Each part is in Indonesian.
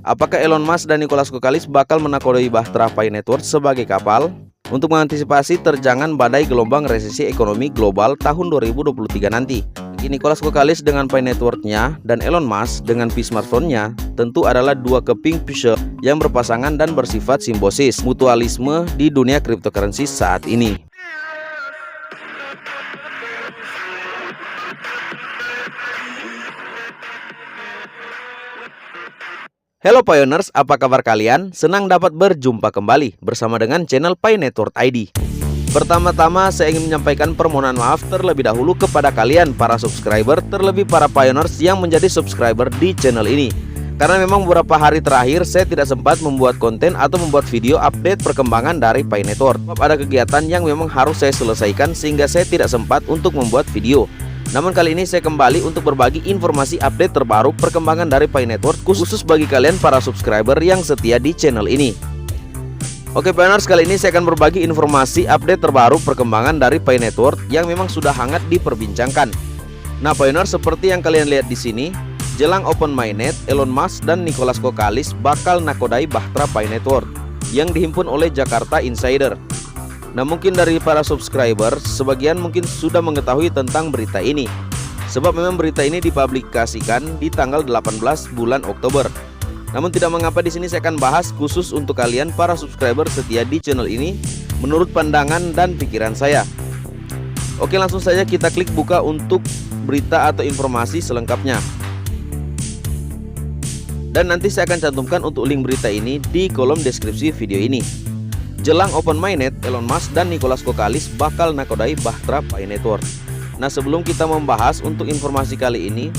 Apakah Elon Musk dan Nicholas Kokalis bakal menakodai Bahtera Pi Network sebagai kapal untuk mengantisipasi terjangan badai gelombang resesi ekonomi global tahun 2023 nanti? Nicholas Kokalis dengan Pi Network-nya dan Elon Musk dengan Pi Smartphone-nya tentu adalah dua keping pisau yang berpasangan dan bersifat simbiosis mutualisme di dunia cryptocurrency saat ini. Halo Pioneers, apa kabar kalian? Senang dapat berjumpa kembali bersama dengan channel Pi Network ID. Pertama-tama saya ingin menyampaikan permohonan maaf terlebih dahulu kepada kalian para subscriber, terlebih para Pioneers yang menjadi subscriber di channel ini. Karena memang beberapa hari terakhir saya tidak sempat membuat konten atau membuat video update perkembangan dari Pi Network. Ada kegiatan yang memang harus saya selesaikan sehingga saya tidak sempat untuk membuat video. Namun kali ini saya kembali untuk berbagi informasi update terbaru perkembangan dari Pi Network khusus bagi kalian para subscriber yang setia di channel ini. Oke Pioneers, kali ini saya akan berbagi informasi update terbaru perkembangan dari Pi Network yang memang sudah hangat diperbincangkan. Nah Pioneers, seperti yang kalian lihat di sini, jelang Open Mainnet, Elon Musk dan Nicholas Kokalis bakal nakodai Bahtera Pi Network yang dihimpun oleh Jakarta Insider. Nah mungkin dari para subscriber sebagian mungkin sudah mengetahui tentang berita ini, sebab memang berita ini dipublikasikan di tanggal 18 bulan Oktober. Namun tidak mengapa, di sini saya akan bahas khusus untuk kalian para subscriber setia di channel ini menurut pandangan dan pikiran saya. Oke, langsung saja kita klik buka untuk berita atau informasi selengkapnya. Dan nanti saya akan cantumkan untuk link berita ini di kolom deskripsi video ini. Jelang Open Mainnet, Elon Musk dan Nicholas Kokalis bakal nakodai Bahtera Pi Network. Nah sebelum kita membahas untuk informasi kali ini,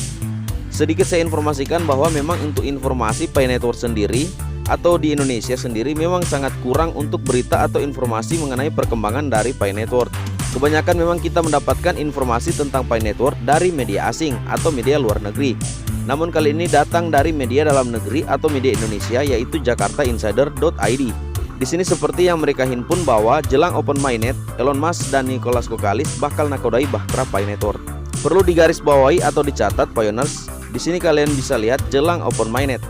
sedikit saya informasikan bahwa memang untuk informasi Pi Network sendiri atau di Indonesia sendiri memang sangat kurang untuk berita atau informasi mengenai perkembangan dari Pi Network. Kebanyakan memang kita mendapatkan informasi tentang Pi Network dari media asing atau media luar negeri. Namun kali ini datang dari media dalam negeri atau media Indonesia, yaitu jakartainsider.id. Di sini seperti yang mereka himpun bahwa jelang Open Mainnet, Elon Musk dan Nicholas Kokalis bakal nakodai Bahtera Pi Network. Perlu digarisbawahi atau dicatat Pioneers, di sini kalian bisa lihat jelang Open Mainnet.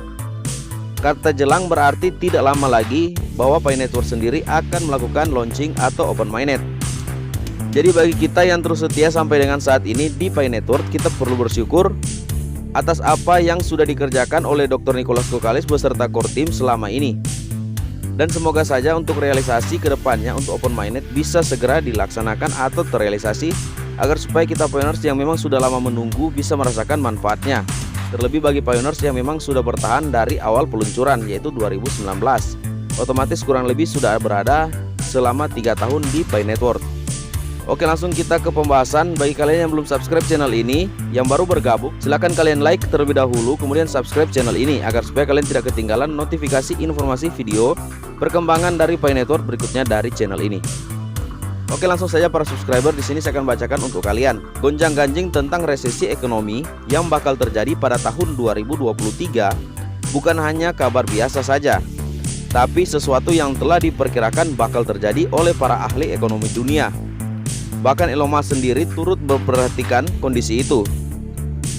Kata jelang berarti tidak lama lagi bahwa Pi Network sendiri akan melakukan launching atau Open Mainnet. Jadi bagi kita yang terus setia sampai dengan saat ini di Pi Network, kita perlu bersyukur atas apa yang sudah dikerjakan oleh Dr. Nicholas Kokalis beserta core team selama ini. Dan semoga saja untuk realisasi kedepannya untuk Open Mainnet bisa segera dilaksanakan atau terrealisasi, agar supaya kita Pioneers yang memang sudah lama menunggu bisa merasakan manfaatnya. Terlebih bagi Pioneers yang memang sudah bertahan dari awal peluncuran, yaitu 2019, otomatis kurang lebih sudah berada selama 3 tahun di Pi Network. Oke, langsung kita ke pembahasan. Bagi kalian yang belum subscribe channel ini, yang baru bergabung, silahkan kalian like terlebih dahulu, kemudian subscribe channel ini agar supaya kalian tidak ketinggalan notifikasi informasi video perkembangan dari Pi Network berikutnya dari channel ini. Oke, langsung saja para subscriber, di sini saya akan bacakan untuk kalian gonjang-ganjing tentang resesi ekonomi yang bakal terjadi pada tahun 2023 bukan hanya kabar biasa saja, tapi sesuatu yang telah diperkirakan bakal terjadi oleh para ahli ekonomi dunia. Bahkan Elon Musk sendiri turut memperhatikan kondisi itu.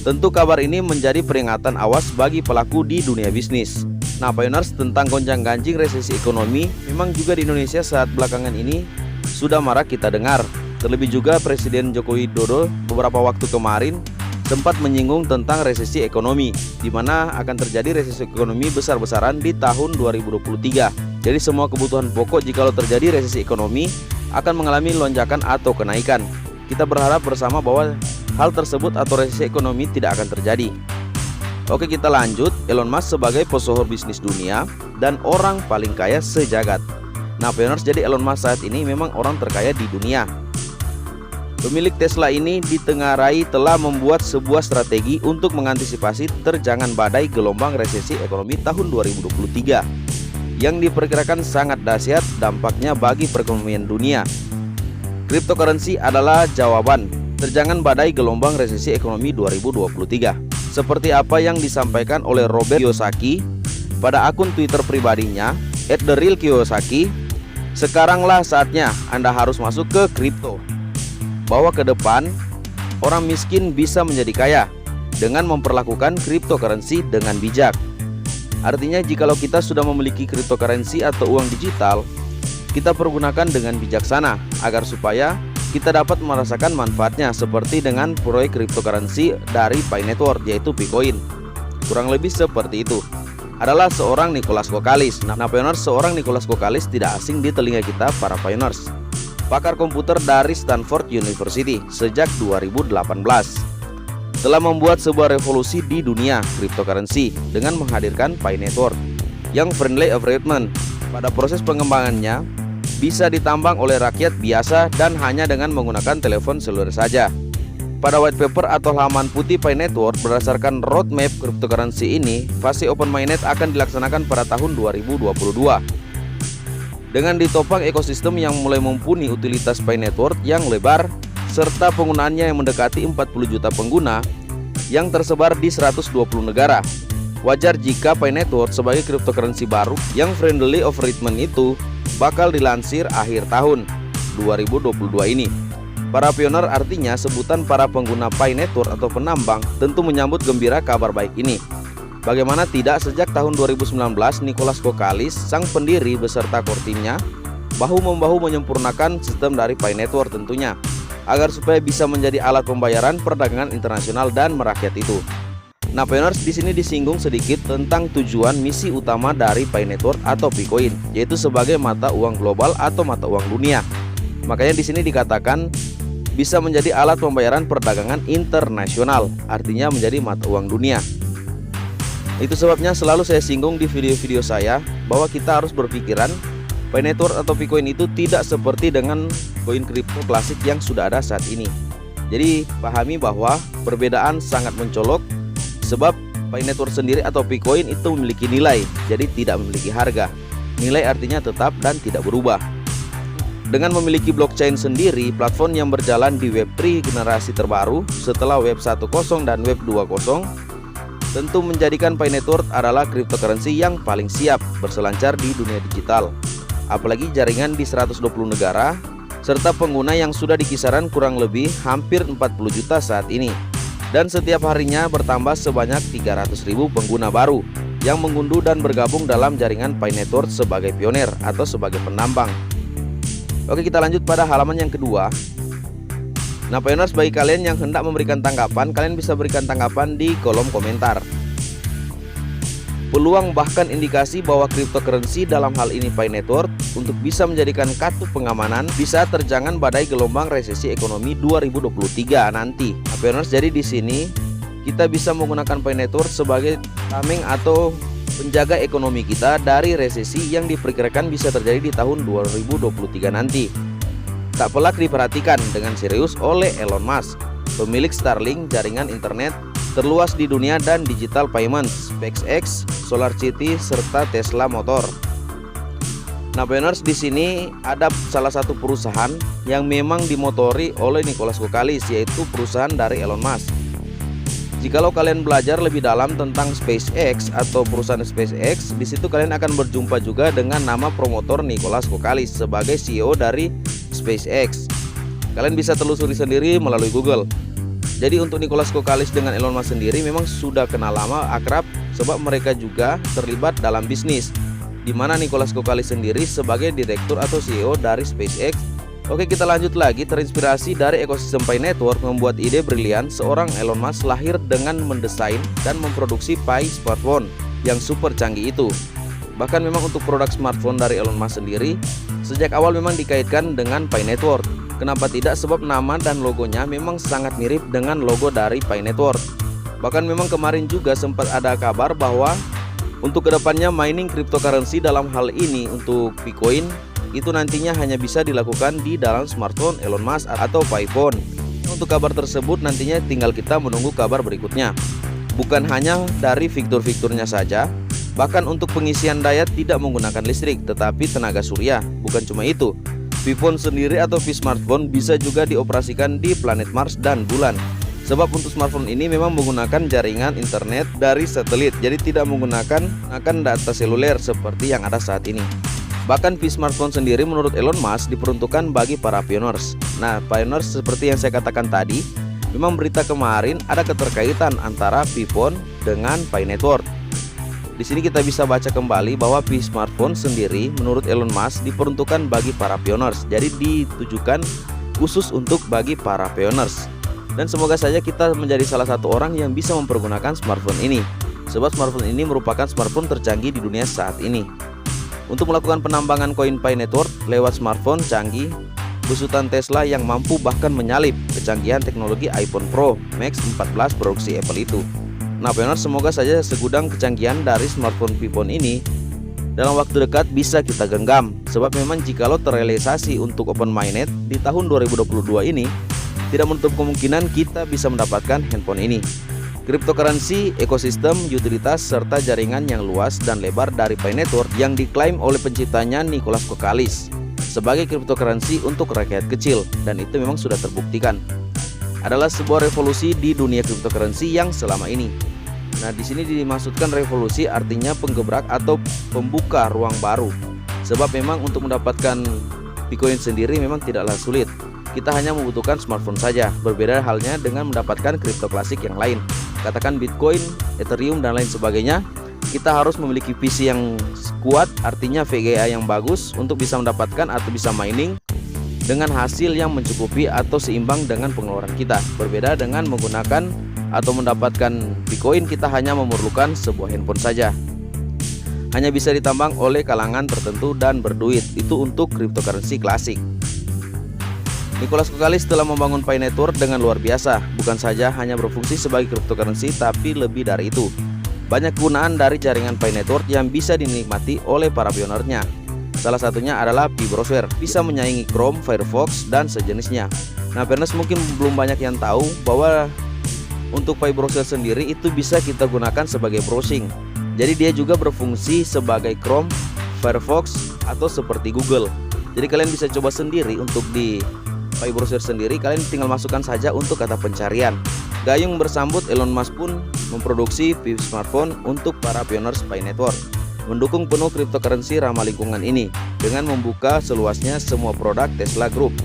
Tentu kabar ini menjadi peringatan awas bagi pelaku di dunia bisnis. Nah Pioneers, tentang gonjang-ganjing resesi ekonomi memang juga di Indonesia saat belakangan ini sudah marak kita dengar. Terlebih juga Presiden Joko Widodo beberapa waktu kemarin sempat menyinggung tentang resesi ekonomi, di mana akan terjadi resesi ekonomi besar-besaran di tahun 2023. Jadi semua kebutuhan pokok jikalau terjadi resesi ekonomi akan mengalami lonjakan atau kenaikan. Kita berharap bersama bahwa hal tersebut atau resesi ekonomi tidak akan terjadi. Oke, kita lanjut. Elon Musk sebagai pesohor bisnis dunia dan orang paling kaya sejagat. Nah Pioneers, jadi Elon Musk saat ini memang orang terkaya di dunia. Pemilik Tesla ini ditengarai telah membuat sebuah strategi untuk mengantisipasi terjangan badai gelombang resesi ekonomi tahun 2023 yang diperkirakan sangat dahsyat dampaknya bagi perekonomian dunia. Cryptocurrency adalah jawaban terjangan badai gelombang resesi ekonomi 2023. Seperti apa yang disampaikan oleh Robert Kiyosaki pada akun Twitter pribadinya @therealkiyosaki, sekaranglah saatnya Anda harus masuk ke kripto. Bahwa ke depan orang miskin bisa menjadi kaya dengan memperlakukan cryptocurrency dengan bijak. Artinya jikalau kita sudah memiliki cryptocurrency atau uang digital, kita pergunakan dengan bijaksana agar supaya kita dapat merasakan manfaatnya seperti dengan proyek cryptocurrency dari Pi Network yaitu Picoin. Kurang lebih seperti itu. Adalah seorang Nicholas Kokalis. Nah, pioneers, seorang Nicholas Kokalis tidak asing di telinga kita para pioneers. Pakar komputer dari Stanford University sejak 2018. Telah membuat sebuah revolusi di dunia cryptocurrency dengan menghadirkan Pi Network yang friendly of treatment. Pada proses pengembangannya bisa ditambang oleh rakyat biasa dan hanya dengan menggunakan telepon seluler saja. Pada white paper atau halaman putih Pi Network berdasarkan roadmap cryptocurrency ini, fase open mainnet akan dilaksanakan pada tahun 2022. Dengan ditopang ekosistem yang mulai mumpuni utilitas Pi Network yang lebar serta penggunaannya yang mendekati 40 juta pengguna yang tersebar di 120 negara. Wajar jika Pi Network sebagai cryptocurrency baru yang friendly of treatment itu bakal dilansir akhir tahun 2022 ini. Para pioner artinya sebutan para pengguna Pi Network atau penambang tentu menyambut gembira kabar baik ini. Bagaimana tidak, sejak tahun 2019 Nicholas Kokalis, sang pendiri beserta core timnya, bahu-membahu menyempurnakan sistem dari Pi Network tentunya, agar supaya bisa menjadi alat pembayaran perdagangan internasional dan merakyat itu. Nah, pioneers, di sini disinggung sedikit tentang tujuan misi utama dari Pi Network atau Picoin, yaitu sebagai mata uang global atau mata uang dunia. Makanya di sini dikatakan bisa menjadi alat pembayaran perdagangan internasional, artinya menjadi mata uang dunia. Itu sebabnya selalu saya singgung di video-video saya bahwa kita harus berpikiran Pi Network atau Picoin itu tidak seperti dengan koin kripto klasik yang sudah ada saat ini. Jadi pahami bahwa perbedaan sangat mencolok, sebab Pi Network sendiri atau Picoin itu memiliki nilai, jadi tidak memiliki harga. Nilai artinya tetap dan tidak berubah. Dengan memiliki blockchain sendiri, platform yang berjalan di Web3 generasi terbaru setelah Web 1.0 dan Web 2.0, tentu menjadikan Pi Network adalah cryptocurrency yang paling siap berselancar di dunia digital. Apalagi jaringan di 120 negara, serta pengguna yang sudah di kisaran kurang lebih hampir 40 juta saat ini. Dan setiap harinya bertambah sebanyak 300.000 pengguna baru yang mengunduh dan bergabung dalam jaringan Pi Network sebagai pioner atau sebagai penambang. Oke, kita lanjut pada halaman yang kedua. Nah, pioneers, bagi kalian yang hendak memberikan tanggapan, kalian bisa berikan tanggapan di kolom komentar. Peluang bahkan indikasi bahwa cryptocurrency dalam hal ini Pi Network untuk bisa menjadikan kartu pengamanan bisa terjangan badai gelombang resesi ekonomi 2023 nanti. Nah, pioneers, jadi di sini kita bisa menggunakan Pi Network sebagai tameng atau penjaga ekonomi kita dari resesi yang diperkirakan bisa terjadi di tahun 2023 nanti. Tak pelak diperhatikan dengan serius oleh Elon Musk, pemilik Starlink, jaringan internet terluas di dunia dan digital payments, SpaceX, SolarCity, serta Tesla Motor. Nah, pioneers, di sini ada salah satu perusahaan yang memang dimotori oleh Nicholas Kokalis, yaitu perusahaan dari Elon Musk. Jikalau kalian belajar lebih dalam tentang SpaceX atau perusahaan SpaceX, di situ kalian akan berjumpa juga dengan nama promotor Nicholas Kokalis sebagai CEO dari SpaceX. Kalian bisa telusuri sendiri melalui Google. Jadi untuk Nicholas Kokalis dengan Elon Musk sendiri memang sudah kenal lama, akrab, sebab mereka juga terlibat dalam bisnis, di mana Nicholas Kokalis sendiri sebagai direktur atau CEO dari SpaceX. Oke, kita lanjut lagi. Terinspirasi dari ekosistem Pi Network membuat ide brilian seorang Elon Musk lahir dengan mendesain dan memproduksi Pi smartphone yang super canggih itu. Bahkan memang untuk produk smartphone dari Elon Musk sendiri sejak awal memang dikaitkan dengan Pi Network. Kenapa tidak? Sebab nama dan logonya memang sangat mirip dengan logo dari Pi Network. Bahkan memang kemarin juga sempat ada kabar bahwa untuk kedepannya mining cryptocurrency dalam hal ini untuk Picoin itu nantinya hanya bisa dilakukan di dalam smartphone Elon Musk atau Pi Phone. Untuk kabar tersebut nantinya tinggal kita menunggu kabar berikutnya. Bukan hanya dari fitur-fiturnya saja, bahkan untuk pengisian daya tidak menggunakan listrik tetapi tenaga surya. Bukan cuma itu, Pi Phone sendiri atau Pi Smartphone bisa juga dioperasikan di planet Mars dan bulan. Sebab untuk smartphone ini memang menggunakan jaringan internet dari satelit, jadi tidak menggunakan data seluler seperti yang ada saat ini. Bahkan Pi Smartphone sendiri menurut Elon Musk diperuntukkan bagi para pioneers. Nah, pioneers seperti yang saya katakan tadi, memang berita kemarin ada keterkaitan antara Pi Phone dengan Pi Network. Di sini kita bisa baca kembali bahwa P-smartphone sendiri menurut Elon Musk diperuntukkan bagi para pioneers. Jadi ditujukan khusus untuk bagi para pioneers. Dan semoga saja kita menjadi salah satu orang yang bisa mempergunakan smartphone ini. Sebab smartphone ini merupakan smartphone tercanggih di dunia saat ini. Untuk melakukan penambangan koin Pi Network lewat smartphone canggih, besutan Tesla yang mampu bahkan menyalip kecanggihan teknologi iPhone Pro Max 14 produksi Apple itu. Nah pioneer, semoga saja segudang kecanggihan dari smartphone Pi-phone ini dalam waktu dekat bisa kita genggam. Sebab memang jikalau terrealisasi untuk open mainnet di tahun 2022 ini, tidak menutup kemungkinan kita bisa mendapatkan handphone ini. Cryptocurrency, ekosistem, utilitas, serta jaringan yang luas dan lebar dari Pi Network yang diklaim oleh penciptanya Nicholas Koukaliis sebagai cryptocurrency untuk rakyat kecil, dan itu memang sudah terbuktikan adalah sebuah revolusi di dunia cryptocurrency yang selama ini. Nah, di sini dimaksudkan revolusi artinya penggebrak atau pembuka ruang baru. Sebab memang untuk mendapatkan Bitcoin sendiri memang tidaklah sulit. Kita hanya membutuhkan smartphone saja. Berbeda halnya dengan mendapatkan kripto klasik yang lain. Katakan Bitcoin, Ethereum dan lain sebagainya. Kita harus memiliki PC yang kuat, artinya VGA yang bagus untuk bisa mendapatkan atau bisa mining dengan hasil yang mencukupi atau seimbang dengan pengeluaran kita. Berbeda dengan menggunakan atau mendapatkan Bitcoin, kita hanya memerlukan sebuah handphone saja. Hanya bisa ditambang oleh kalangan tertentu dan berduit. Itu untuk cryptocurrency klasik. Nicholas Koukaliis telah membangun Pi Network dengan luar biasa. Bukan saja hanya berfungsi sebagai cryptocurrency, tapi lebih dari itu. Banyak kegunaan dari jaringan Pi Network yang bisa dinikmati oleh para pionernya. Salah satunya adalah Pi Browser, bisa menyaingi Chrome, Firefox, dan sejenisnya. Nah, pioneers mungkin belum banyak yang tahu bahwa untuk Pi Browser sendiri itu bisa kita gunakan sebagai browsing. Jadi dia juga berfungsi sebagai Chrome, Firefox, atau seperti Google. Jadi kalian bisa coba sendiri untuk di Pi Browser sendiri. Kalian tinggal masukkan saja untuk kata pencarian. Gayung bersambut, Elon Musk pun memproduksi Pi smartphone untuk para pioneers Pi Network, mendukung penuh cryptocurrency ramah lingkungan ini dengan membuka seluasnya semua produk Tesla Group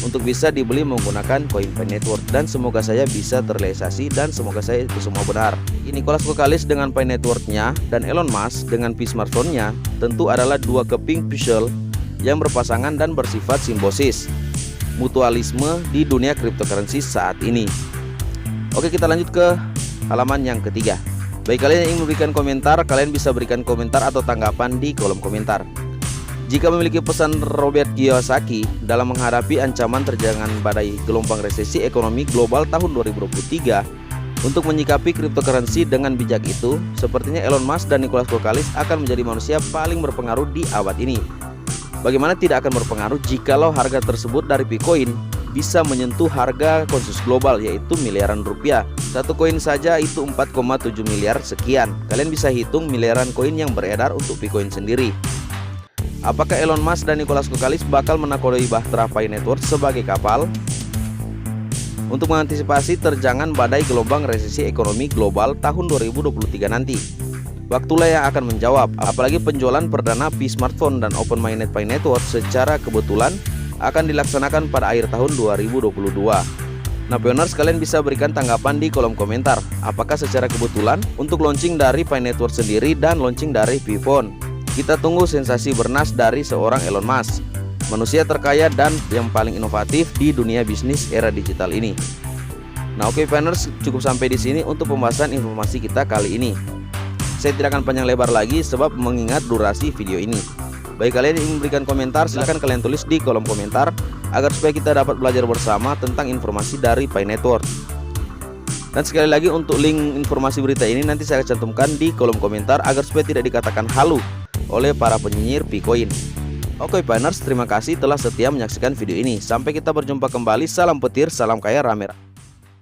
untuk bisa dibeli menggunakan koin Pi Network. Dan semoga saya bisa terrealisasi dan semoga saya itu semua benar. Nicholas Koukaliis dengan Pi Network-nya dan Elon Musk dengan Pi smartphone-nya tentu adalah dua keping puzzle yang berpasangan dan bersifat simbiosis mutualisme di dunia cryptocurrency saat ini. Oke, kita lanjut ke halaman yang ketiga. Bagi kalian yang ingin memberikan komentar, kalian bisa berikan komentar atau tanggapan di kolom komentar. Jika memiliki pesan Robert Kiyosaki dalam menghadapi ancaman terjangan badai gelombang resesi ekonomi global tahun 2023 untuk menyikapi cryptocurrency dengan bijak itu, sepertinya Elon Musk dan Nicholas Koukaliis akan menjadi manusia paling berpengaruh di abad ini. Bagaimana tidak akan berpengaruh jikalau harga tersebut dari Bitcoin bisa menyentuh harga konsensus global, yaitu miliaran rupiah. Satu koin saja itu 4,7 miliar sekian. Kalian bisa hitung miliaran koin yang beredar untuk Bitcoin sendiri. Apakah Elon Musk dan Nicholas Koukaliis bakal menakodai Bahtera Pi Network sebagai kapal untuk mengantisipasi terjangan badai gelombang resesi ekonomi global tahun 2023 nanti? Waktulah yang akan menjawab. Apalagi penjualan perdana Pi smartphone dan open mainnet Pi Network secara kebetulan akan dilaksanakan pada akhir tahun 2022. Nah, pioneers, kalian bisa berikan tanggapan di kolom komentar. Apakah secara kebetulan untuk launching dari Pi Network sendiri dan launching dari Pi-phone? Kita tunggu sensasi bernas dari seorang Elon Musk, manusia terkaya dan yang paling inovatif di dunia bisnis era digital ini. Nah, oke pioneers, cukup sampai di sini untuk pembahasan informasi kita kali ini. Saya tidak akan panjang lebar lagi sebab mengingat durasi video ini. Bagi kalian yang ingin memberikan komentar, silahkan kalian tulis di kolom komentar agar supaya kita dapat belajar bersama tentang informasi dari Pi Network. Dan sekali lagi untuk link informasi berita ini nanti saya akan cantumkan di kolom komentar agar supaya tidak dikatakan halu oleh para penyinyir Bitcoin. Oke pioneers, terima kasih telah setia menyaksikan video ini. Sampai kita berjumpa kembali. Salam petir, salam kaya rame.